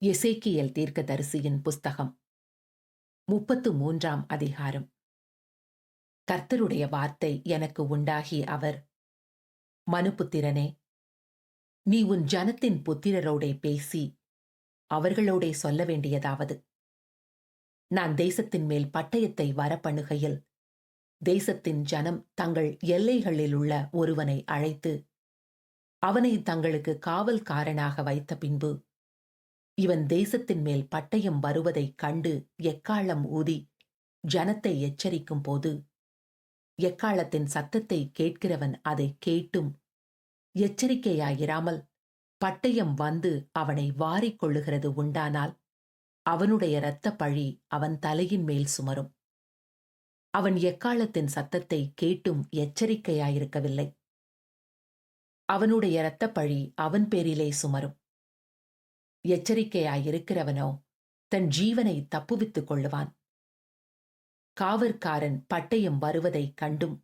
எசேக்கியேல் தீர்க்கதரிசியின் புஸ்தகம் 33ஆம் அதிகாரம். கர்த்தருடைய வார்த்தை எனக்கு உண்டாகி அவர், மனுபுத்திரனே, நீ உன் ஜனத்தின் புத்திரரோடே பேசி அவர்களோடே சொல்ல வேண்டியதாவது: நான் தேசத்தின் மேல் பட்டயத்தை வரப்பண்ணுகையில் தேசத்தின் ஜனம் தங்கள் எல்லைகளிலுள்ள ஒருவனை அழைத்து அவனை தங்களுக்கு காவல்காரனாக வைத்த பின்பு, இவன் தேசத்தின் மேல் பட்டயம் வருவதைக் கண்டு எக்காளம் ஊதி ஜனத்தை எச்சரிக்கும் போது, எக்காளத்தின் சத்தத்தை கேட்கிறவன் அதை கேட்டும் எச்சரிக்கையாயிராமல் பட்டயம் வந்து அவனை வாரிக்கொள்ளுகிறது உண்டானால், அவனுடைய இரத்தப் பழி அவன் தலையின் மேல் சுமரும். அவன் எக்காளத்தின் சத்தத்தை கேட்டும் எச்சரிக்கையாயிருக்கவில்லை. அவனுடைய இரத்தப் பழி அவன் பேரிலே சுமரும். எச்சரிக்கையாயிருக்கிறவனோ தன் ஜீவனை தப்புவித்துக் கொள்ளுவான். காவற்காரன் பட்டயம் வருவதைக் கண்டும்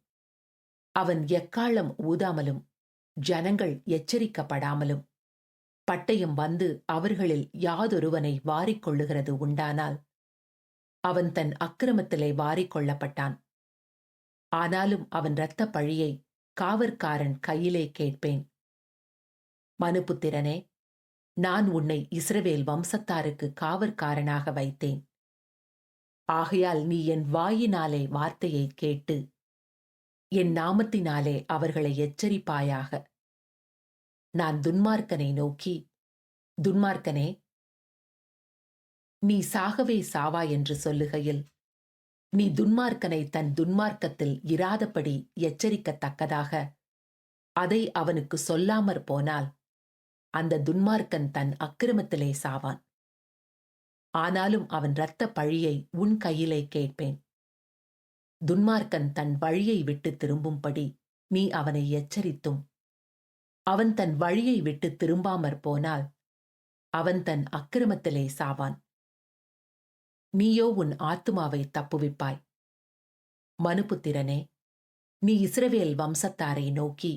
அவன் எக்காளம் ஊதாமலும் ஜனங்கள் எச்சரிக்கப்படாமலும் பட்டயம் வந்து அவர்களில் யாதொருவனை வாரிக்கொள்ளுகிறது உண்டானால், அவன் தன் அக்கிரமத்திலே வாரிக்கொள்ளப்பட்டான். ஆனாலும் அவன் இரத்தப் பழியை காவற்காரன் கையிலே கேட்பேன். மனுபுத்திரனே, நான் உன்னை இஸ்ரவேல் வம்சத்தாருக்கு காவற்காரனாக வைத்தேன். ஆகையால் நீ என் வாயினாலே வார்த்தையை கேட்டு என் நாமத்தினாலே அவர்களை எச்சரிப்பாயாக. நான் துன்மார்க்கனை நோக்கி, துன்மார்க்கனே, நீ சாகவே சாவா என்று சொல்லுகையில், நீ துன்மார்க்கனை தன் துன்மார்க்கத்தில் இராதபடி எச்சரிக்கத்தக்கதாக அதை அவனுக்கு சொல்லாமற் போனால், அந்த துன்மார்க்கன் தன் அக்கிரமத்திலே சாவான். ஆனாலும் அவன் இரத்தப் பழியை உன் கையிலே கேட்பேன். துன்மார்க்கன் தன் வழியை விட்டு திரும்பும்படி நீ அவனை எச்சரித்தும், அவன் தன் வழியை விட்டு திரும்பாமற் போனால், அவன் தன் அக்கிரமத்திலே சாவான். நீயோ உன் ஆத்துமாவை தப்புவிப்பாய். மனுபுத்திரனே, நீ இஸ்ரவேல் வம்சத்தாரை நோக்கி,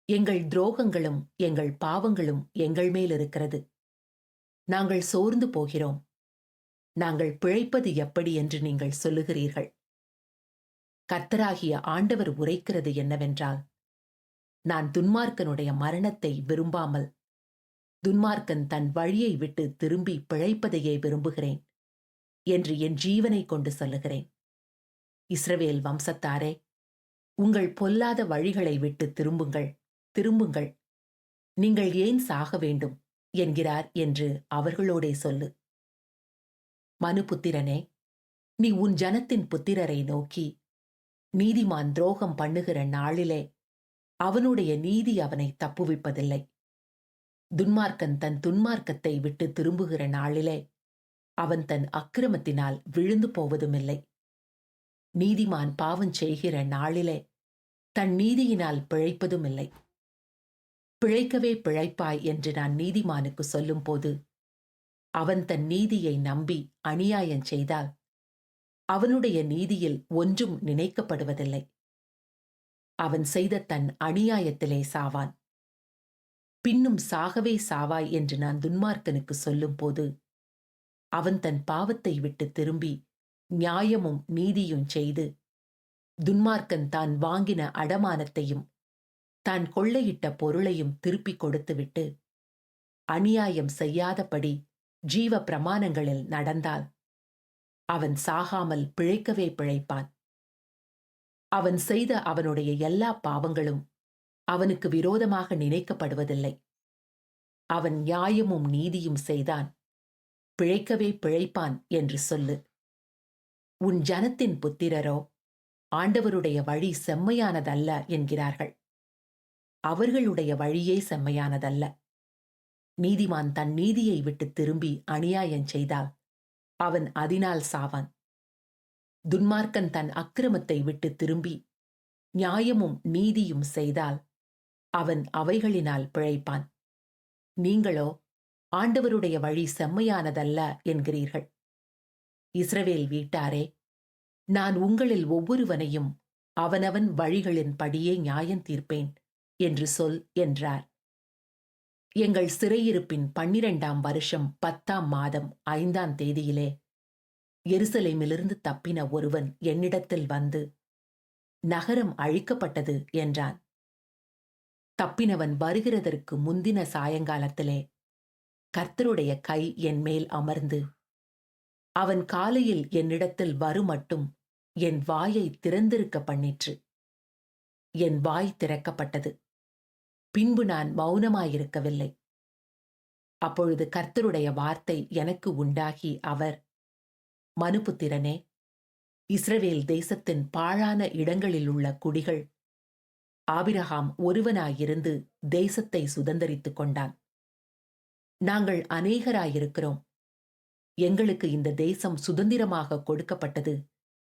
எங்கள் துரோகங்களும் எங்கள் பாவங்களும் எங்கள் மேல் இருக்கிறது. நாங்கள் சோர்ந்து போகிறோம். நாங்கள் பிழைப்பது எப்படி என்று நீங்கள் சொல்லுகிறீர்கள். கர்த்தராகிய ஆண்டவர் உரைக்கிறது என்னவென்றால், நான் துன்மார்க்கனுடைய மரணத்தை விரும்பாமல் துன்மார்க்கன் தன் வழியை விட்டு திரும்பி பிழைப்பதையே விரும்புகிறேன் என்று என் ஜீவனை கொண்டு சொல்லுகிறேன். இஸ்ரவேல் வம்சத்தாரே, உங்கள் பொல்லாத வழிகளை விட்டு திரும்புங்கள், திரும்புங்கள். நீங்கள் ஏன் சாக வேண்டும் என்கிறார் என்று அவர்களோடே சொல்லு. மனுபுத்திரனே, நீ உன் ஜனத்தின் புத்திரரை நோக்கி, நீதிமான் துரோகம் பண்ணுகிற நாளிலே அவனுடைய நீதி அவனை தப்புவிப்பதில்லை. துன்மார்க்கன் தன் துன்மார்க்கத்தை விட்டு திரும்புகிற நாளிலே அவன் தன் அக்கிரமத்தினால் விழுந்து போவதுமில்லை. நீதிமான் பாவம் செய்கிற நாளிலே தன் நீதியினால் பிழைப்பதுமில்லை. பிழைக்கவே பிழைப்பாய் என்று நான் நீதிமானுக்கு சொல்லும்போது, அவன் தன் நீதியை நம்பி அநியாயம் செய்தால், அவனுடைய நீதியில் ஒன்றும் நினைக்கப்படுவதில்லை. அவன் செய்த தன் அநியாயத்திலே சாவான். பின்னும் சாகவே சாவாய் என்று நான் துன்மார்க்கனுக்கு சொல்லும்போது, அவன் தன் பாவத்தை விட்டு திரும்பி நியாயமும் நீதியும் செய்து, துன்மார்க்கன் தான் வாங்கின அடமானத்தையும் தான் கொள்ளையிட்ட பொருளையும் திருப்பிக் கொடுத்துவிட்டு, அநியாயம் செய்யாதபடி ஜீவ பிரமாணங்களில் நடந்தால், அவன் சாகாமல் பிழைக்கவே பிழைப்பான். அவன் செய்த அவனுடைய எல்லா பாவங்களும் அவனுக்கு விரோதமாக நினைக்கப்படுவதில்லை. அவன் நியாயமும் நீதியும் செய்தான், பிழைக்கவே பிழைப்பான் என்று சொல்லு. உன் ஜனத்தின் புத்திரரோ ஆண்டவருடைய வழி செம்மையானதல்ல என்கிறார்கள். அவர்களுடைய வழியே செம்மையானதல்ல. நீதிமான் தன் நீதியை விட்டு திரும்பி அநியாயம் செய்தால் அவன் அதனால் சாவான். துன்மார்க்கன் தன் அக்கிரமத்தை விட்டு திரும்பி நியாயமும் நீதியும் செய்தால் அவன் அவைகளினால் பிழைப்பான். நீங்களோ ஆண்டவருடைய வழி செம்மையானதல்ல என்கிறீர்கள். இஸ்ரவேல் வீட்டாரே, நான் உங்களில் ஒவ்வொருவனையும் அவனவன் வழிகளின் படியே நியாயம் தீர்ப்பேன் என்று சொல் என்றார். எங்கள் சிறையிருப்பின் 12ஆம் வருஷம் 10ஆம் மாதம் 5ஆம் தேதியிலே எருசலேமிலிருந்து தப்பின ஒருவன் என்னிடத்தில் வந்து, நகரம் அழிக்கப்பட்டது என்றான். தப்பினவன் வருகிறதற்கு முந்தின சாயங்காலத்திலே கர்த்தருடைய கை என் மேல் அமர்ந்து, அவன் காலையில் என்னிடத்தில் வருமட்டும் என் வாயை திறந்திருக்க பண்ணிற்று. என் வாய் திறக்கப்பட்டது. பின்பு நான் மௌனமாயிருக்கவில்லை. அப்பொழுது கர்த்தருடைய வார்த்தை எனக்கு உண்டாகி அவர், மனுபுத்திரனே, இஸ்ரவேல் தேசத்தின் பாழான இடங்களிலுள்ள குடிகள் ஆபிரகாம் ஒருவனாயிருந்து தேசத்தை சுதந்தரித்துக் கொண்டான். நாங்கள் அநேகராயிருக்கிறோம், எங்களுக்கு இந்த தேசம் சுதந்திரமாக கொடுக்கப்பட்டது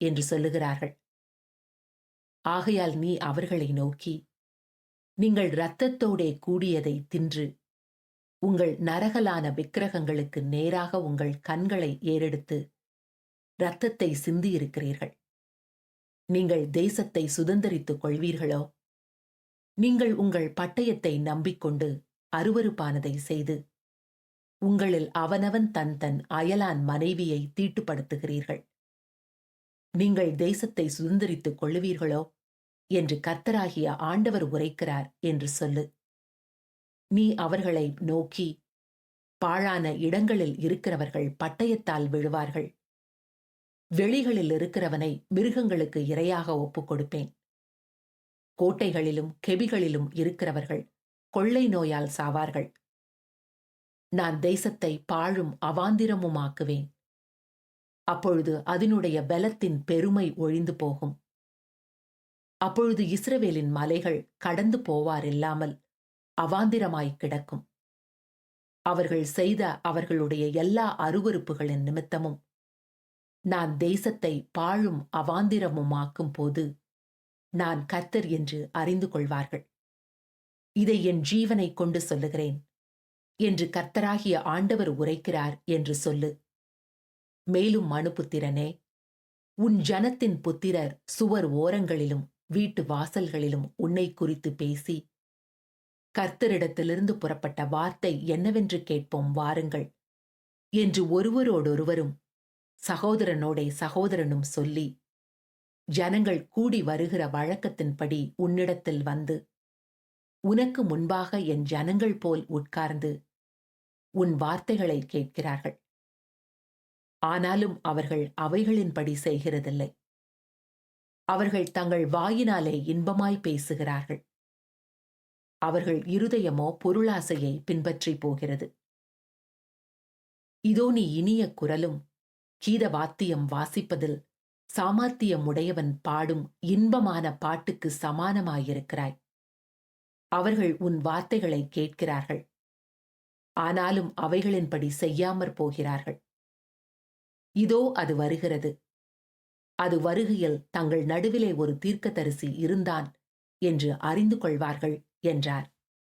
என்று சொல்லுகிறார்கள். ஆகையால் நீ அவர்களை நோக்கி, நீங்கள் இரத்தத்தோடே கூடியதை தின்று உங்கள் நரகலான விக்கிரகங்களுக்கு நேராக உங்கள் கண்களை ஏறெடுத்து இரத்தத்தை சிந்தியிருக்கிறீர்கள். நீங்கள் தேசத்தை சுதந்தரித்துக் கொள்வீர்களோ? நீங்கள் உங்கள் பட்டயத்தை நம்பிக்கொண்டு அருவருப்பானதை செய்து உங்களில் அவனவன் தன் தன் அயலான் மனைவியை தீட்டுப்படுத்துகிறீர்கள். நீங்கள் தேசத்தை சுதந்தரித்துக் கொள்ளுவீர்களோ என்று கர்த்தராகிய ஆண்டவர் உரைக்கிறார் என்று சொல்லு. நீ அவர்களை நோக்கி, பாழான இடங்களில் இருக்கிறவர்கள் பட்டயத்தால் விழுவார்கள். வெளிகளில் இருக்கிறவனை மிருகங்களுக்கு இரையாக ஒப்புக் கொடுப்பேன். கோட்டைகளிலும் கெபிகளிலும் இருக்கிறவர்கள் கொள்ளை நோயால் சாவார்கள். நான் தேசத்தை பாழும் அவாந்திரமுமாக்குவேன். அப்பொழுது அதனுடைய பலத்தின் பெருமை ஒழிந்து போகும். அப்பொழுது இஸ்ரவேலின் மலைகள் கடந்து போவாரில்லாமல் அவாந்திரமாய் கிடக்கும். அவர்கள் செய்த அவர்களுடைய எல்லா அருவருப்புகளின் நிமித்தமும் நான் தேசத்தை பாழும் அவாந்திரமுமாக்கும் போது நான் கர்த்தர் என்று அறிந்து கொள்வார்கள். இதை என் ஜீவனை கொண்டு சொல்லுகிறேன் என்று கர்த்தராகிய ஆண்டவர் உரைக்கிறார் என்று சொல்லு. மேலும் மனுபுத்திரனே, உன் ஜனத்தின் புத்திரர் சுவர் ஓரங்களிலும் வீட்டு வாசல்களிலும் உன்னை குறித்து பேசி, கர்த்தரிடத்திலிருந்து புறப்பட்ட வார்த்தை என்னவென்று கேட்போம் வாருங்கள் என்று ஒருவரோடொருவரும் சகோதரனோடே சகோதரனும் சொல்லி, ஜனங்கள் கூடி வருகிற வழக்கத்தின்படி உன்னிடத்தில் வந்து உனக்கு முன்பாக என் ஜனங்கள் போல் உட்கார்ந்து உன் வார்த்தைகளை கேட்கிறார்கள். ஆனாலும் அவர்கள் அவைகளின்படி செய்கிறதில்லை. அவர்கள் தங்கள் வாயினாலே இன்பமாய் பேசுகிறார்கள். அவர்கள் இருதயமோ பொருளாசையை பின்பற்றி போகிறது. இதோ நீ இனிய குரலும் கீத வாத்தியம் வாசிப்பதில் சாமர்த்தியம் உடையவன் பாடும் இன்பமான பாட்டுக்கு சமானமாயிருக்கிறாய். அவர்கள் உன் வார்த்தைகளை கேட்கிறார்கள், ஆனாலும் அவைகளின்படி செய்யாமற் போகிறார்கள். இதோ அது வருகிறது. அது வருகையில் தங்கள் நடுவிலே ஒரு தீர்க்கதரிசி இருந்தான் என்று அறிந்து கொள்வார்கள் என்றார்.